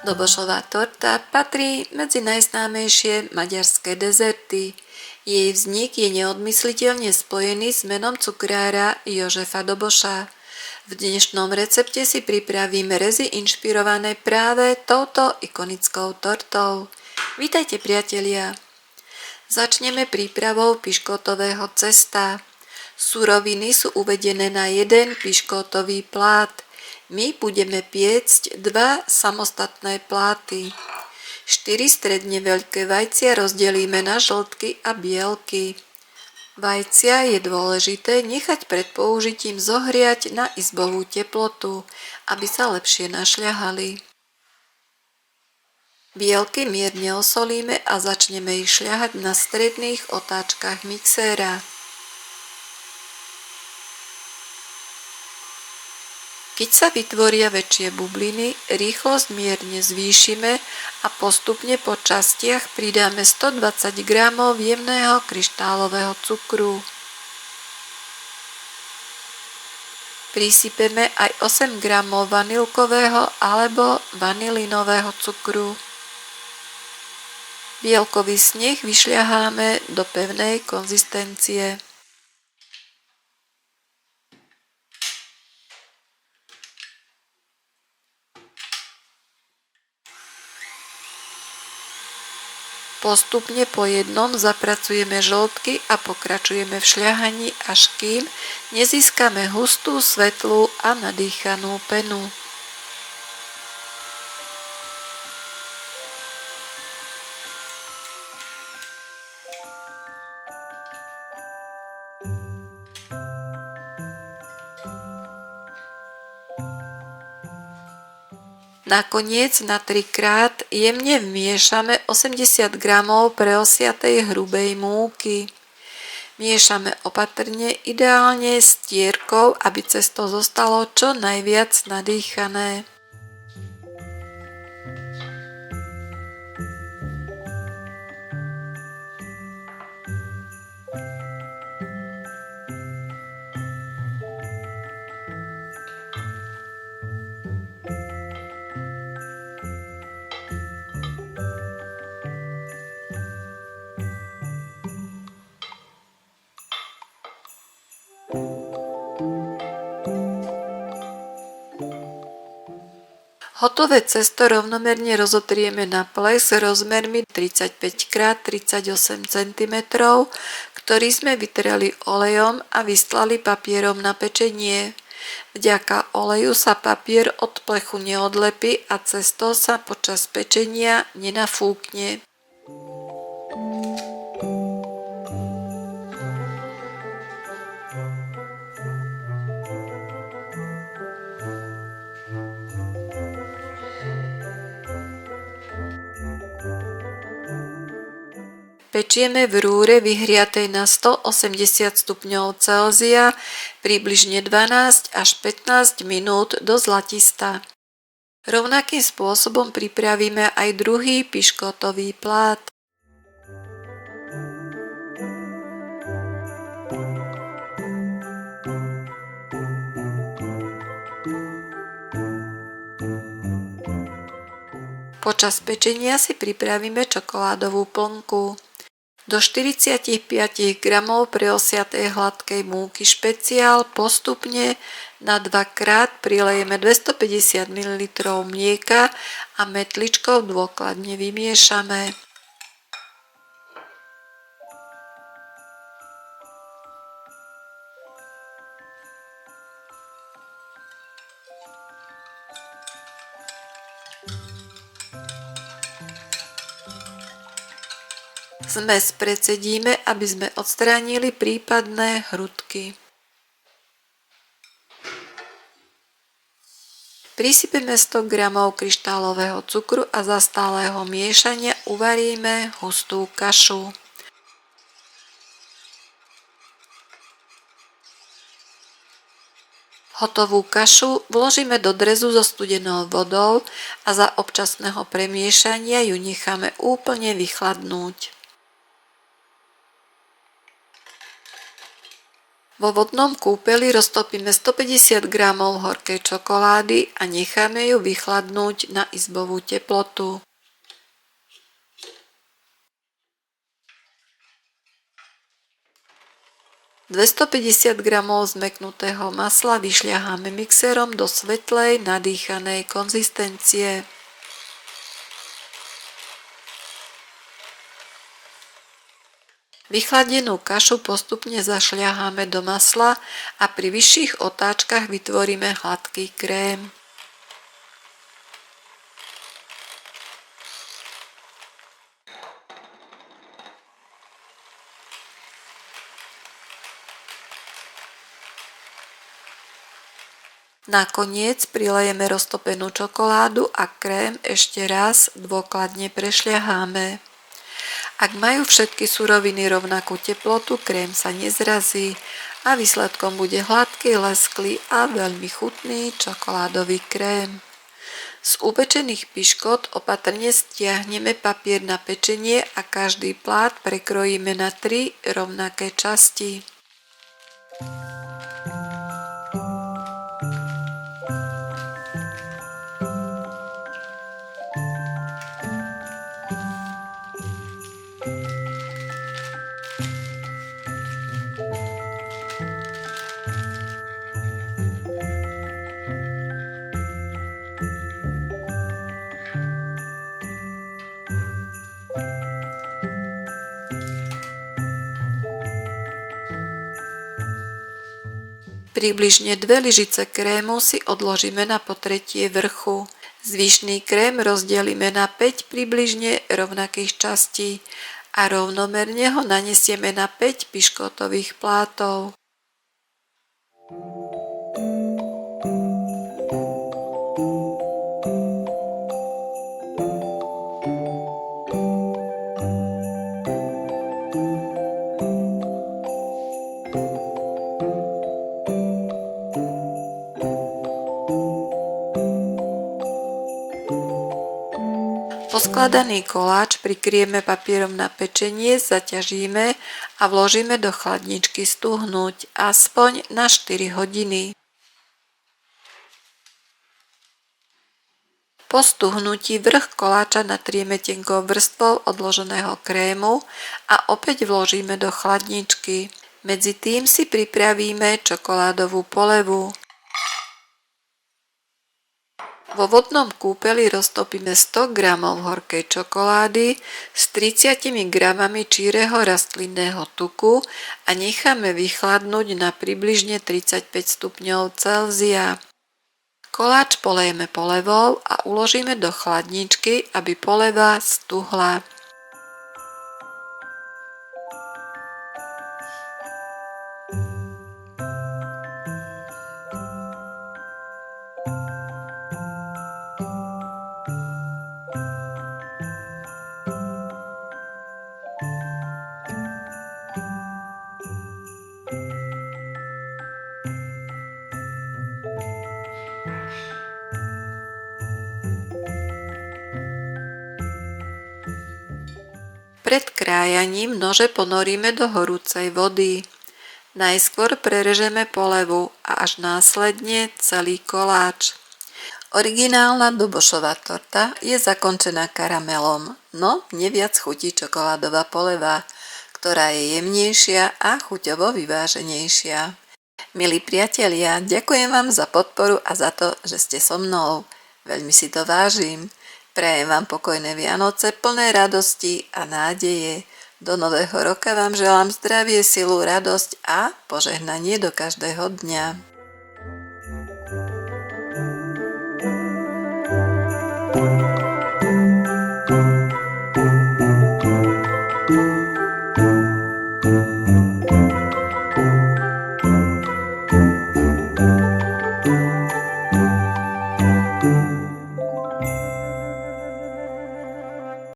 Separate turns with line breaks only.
Dobošová torta patrí medzi najznámejšie maďarské dezerty. Jej vznik je neodmysliteľne spojený s menom cukrára Jožefa Doboša. V dnešnom recepte si pripravíme rezy inšpirované práve touto ikonickou tortou. Vítajte priatelia! Začneme prípravou piškótového cesta. Suroviny sú uvedené na jeden piškótový plát. My budeme piecť 2 samostatné pláty. 4 stredne veľké vajcia rozdelíme na žltky a bielky. Vajcia je dôležité nechať pred použitím zohriať na izbovú teplotu, aby sa lepšie našľahali. Bielky mierne osolíme a začneme ich šľahať na stredných otáčkach mixéra. Keď sa vytvoria väčšie bubliny, rýchlosť mierne zvýšime a postupne po častiach pridáme 120 g jemného kryštálového cukru. Prisypeme aj 8 g vanilkového alebo vanilinového cukru. Bielkový sneh vyšľaháme do pevnej konzistencie. Postupne po jednom zapracujeme žltky a pokračujeme v šľahaní, až kým nezískame hustú, svetlú a nadýchanú penu. Nakoniec na 3-krát jemne vmiešame 80 g preosiatej hrubej múky. Miešame opatrne, ideálne stierkou, aby cesto zostalo čo najviac nadýchané. Hotové cesto rovnomerne rozotrieme na ples rozmermi 35x38 cm, ktorý sme vytreli olejom a vystlali papierom na pečenie. Vďaka oleju sa papier od plechu neodlepí a cesto sa počas pečenia nenafúkne. Pečieme v rúre vyhriatej na 180 stupňov Celzia približne 12 až 15 minút do zlatista. Rovnakým spôsobom pripravíme aj druhý piškótový plát. Počas pečenia si pripravíme čokoládovú plnku. Do 45 g preosiatej hladkej múky špeciál postupne na 2-krát prilejeme 250 ml mlieka a metličkou dôkladne vymiešame. Zmes precedíme, aby sme odstránili prípadné hrudky. Prisypeme 100 g kryštálového cukru a za stálého miešania uvaríme hustú kašu. Hotovú kašu vložíme do drezu so studenou vodou a za občasného premiešania ju necháme úplne vychladnúť. Vo vodnom kúpeli roztopíme 150 g horkej čokolády a necháme ju vychladnúť na izbovú teplotu. ...250 g zmäknutého masla vyšľaháme mixerom do svetlej, nadýchanej konzistencie. Vychladenú kašu postupne zašľaháme do masla a pri vyšších otáčkach vytvoríme hladký krém. Nakoniec prilejeme roztopenú čokoládu a krém ešte raz dôkladne prešľaháme. Ak majú všetky suroviny rovnakú teplotu, krém sa nezrazí a výsledkom bude hladký, lesklý a veľmi chutný čokoládový krém. Z upečených piškot opatrne stiahneme papier na pečenie a každý plát prekrojíme na 3 rovnaké časti. Približne 2 lyžice krému si odložíme na potretie vrchu. Zvyšný krém rozdelíme na 5 približne rovnakých častí a rovnomerne ho nanesieme na 5 piškotových plátov. Poskladaný koláč prikryjeme papierom na pečenie, zaťažíme a vložíme do chladničky stuhnúť aspoň na 4 hodiny. Po stuhnutí vrch koláča natrieme tenkou vrstvou odloženého krému a opäť vložíme do chladničky. Medzi tým si pripravíme čokoládovú polevu. Vo vodnom kúpeli roztopíme 100 g horkej čokolády s 30 g číreho rastlinného tuku a necháme vychladnúť na približne 35 stupňov Celzia. Koláč polejeme polevou a uložíme do chladničky, aby poleva stuhla. Pred krájaním nože ponoríme do horúcej vody. Najskôr prerežeme polevu a až následne celý koláč. Originálna Dobošová torta je zakončená karamelom, no neviac chutí čokoládová poleva, ktorá je jemnejšia a chuťovo vyváženejšia. Milí priatelia, ďakujem vám za podporu a za to, že ste so mnou. Veľmi si to vážim. Prajem vám pokojné Vianoce, plné radosti a nádeje. Do nového roka vám želám zdravie, silu, radosť a požehnanie do každého dňa.